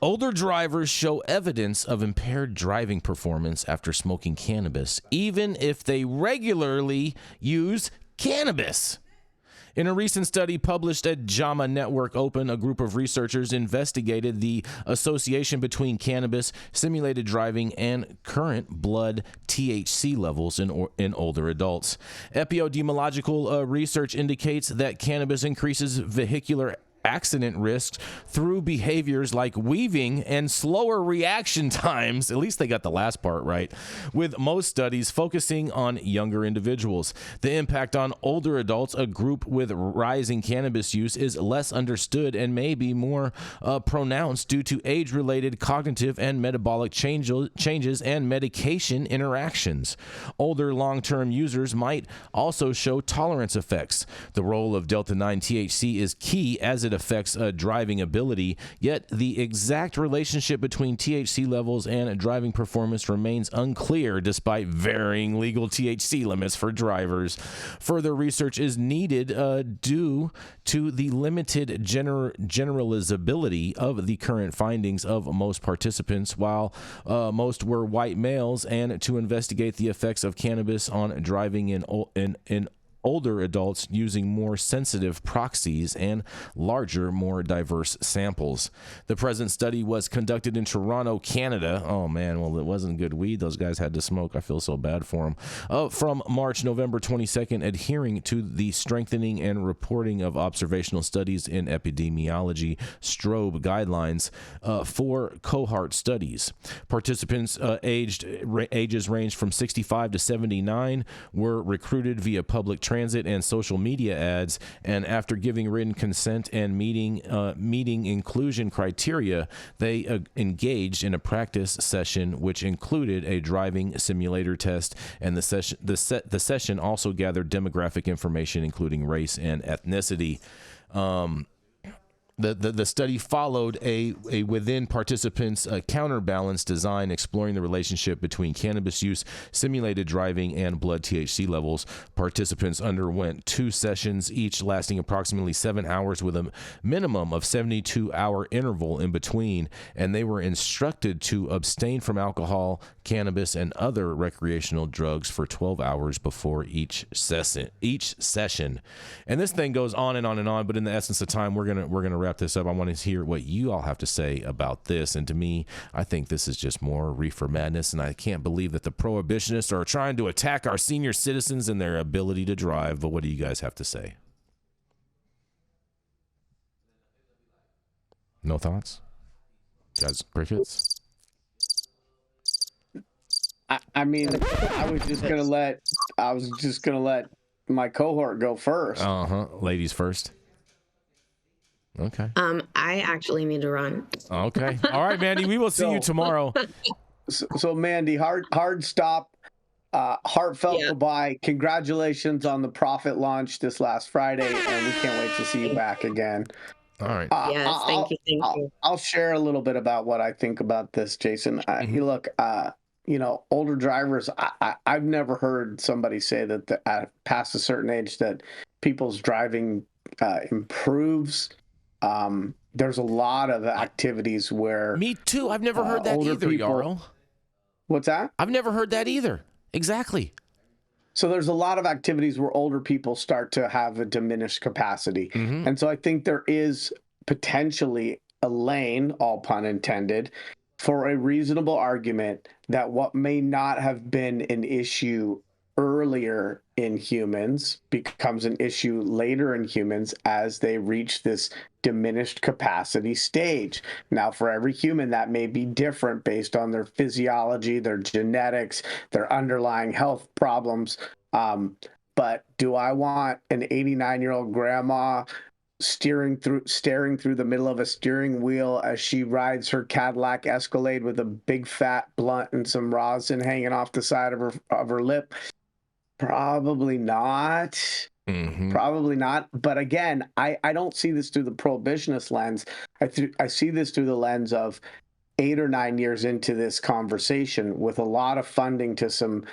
Older drivers show evidence of impaired driving performance after smoking cannabis, even if they regularly use cannabis. In a recent study published at JAMA Network Open, a group of researchers investigated the association between cannabis, simulated driving, and current blood THC levels in older adults. Epidemiological research indicates that cannabis increases vehicular accident risks through behaviors like weaving and slower reaction times. At least they got the last part right, with most studies focusing on younger individuals. The impact on older adults, a group with rising cannabis use, is less understood and may be more pronounced due to age-related cognitive and metabolic changes and medication interactions. Older long-term users might also show tolerance effects. The role of delta-9 THC is key as it affects driving ability, yet the exact relationship between THC levels and driving performance remains unclear despite varying legal THC limits for drivers. Further research is needed due to the limited generalizability of the current findings of most participants, while most were white males, and to investigate the effects of cannabis on driving in older adults using more sensitive proxies and larger, more diverse samples. The present study was conducted in Toronto, Canada. Oh man, well, it wasn't good weed those guys had to smoke. I feel so bad for them. From November 22nd, adhering to the strengthening and reporting of observational studies in epidemiology strobe guidelines for cohort studies. Participants ages ranged from 65 to 79 were recruited via public transit and social media ads, and after giving written consent and meeting inclusion criteria, they engaged in a practice session which included a driving simulator test, and the session also gathered demographic information including race and ethnicity. The study followed a within participants counterbalance design exploring the relationship between cannabis use, simulated driving, and blood THC levels. Participants underwent 2 sessions, each lasting approximately 7 hours with a minimum of 72-hour interval in between, and they were instructed to abstain from alcohol, cannabis, and other recreational drugs for 12 hours before each session. And this thing goes on and on and on, but in the essence of time, we're gonna wrap this up. I want to hear what you all have to say about this. And to me, I think this is just more reefer madness, and I can't believe that the prohibitionists are trying to attack our senior citizens and their ability to drive. But what do you guys have to say? No thoughts? Guys, crickets? I mean, I was just gonna let my cohort go first. Ladies first. Okay. I actually need to run. Okay. All right, Mandy. We will see you tomorrow. So Mandy, hard stop. Heartfelt goodbye. Congratulations on the profit launch this last Friday, and we can't wait to see you back again. All right. Yes, thank you. I'll share a little bit about what I think about this, Jason. You look, older drivers. I've never heard somebody say that past a certain age that people's driving improves. There's a lot of activities where... Me too. I've never heard that either, Yarrow. What's that? I've never heard that either. Exactly. So there's a lot of activities where older people start to have a diminished capacity. Mm-hmm. And so I think there is potentially a lane, all pun intended, for a reasonable argument that what may not have been an issue earlier in humans becomes an issue later in humans as they reach this diminished capacity stage. Now, for every human, that may be different based on their physiology, their genetics, their underlying health problems. But do I want an 89-year-old grandma staring through the middle of a steering wheel as she rides her Cadillac Escalade with a big fat blunt and some rosin hanging off the side of her lip? Probably not. Mm-hmm. Probably not. But again, I don't see this through the prohibitionist lens. I see this through the lens of 8 or 9 years into this conversation with a lot of funding to some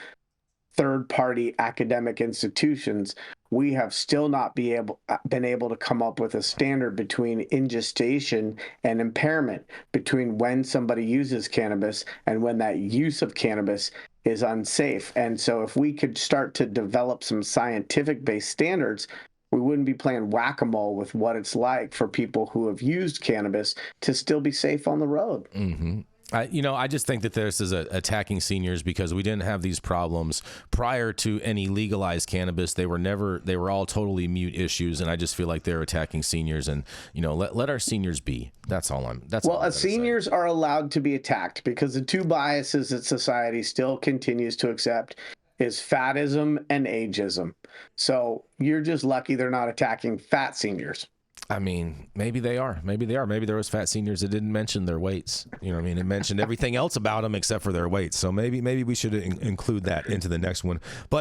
third-party academic institutions, we have still not been able to come up with a standard between ingestation and impairment, between when somebody uses cannabis and when that use of cannabis is unsafe. And so if we could start to develop some scientific-based standards, we wouldn't be playing whack-a-mole with what it's like for people who have used cannabis to still be safe on the road. Mm-hmm. I just think that this is attacking seniors because we didn't have these problems prior to any legalized cannabis. They were all totally mute issues. And I just feel like they're attacking seniors, and, let our seniors be. That's all seniors are allowed to be attacked because the two biases that society still continues to accept is fatism and ageism. So you're just lucky they're not attacking fat seniors. I mean, maybe they are. Maybe there was fat seniors that didn't mention their weights. It mentioned everything else about them except for their weights. So maybe we should include that into the next one. But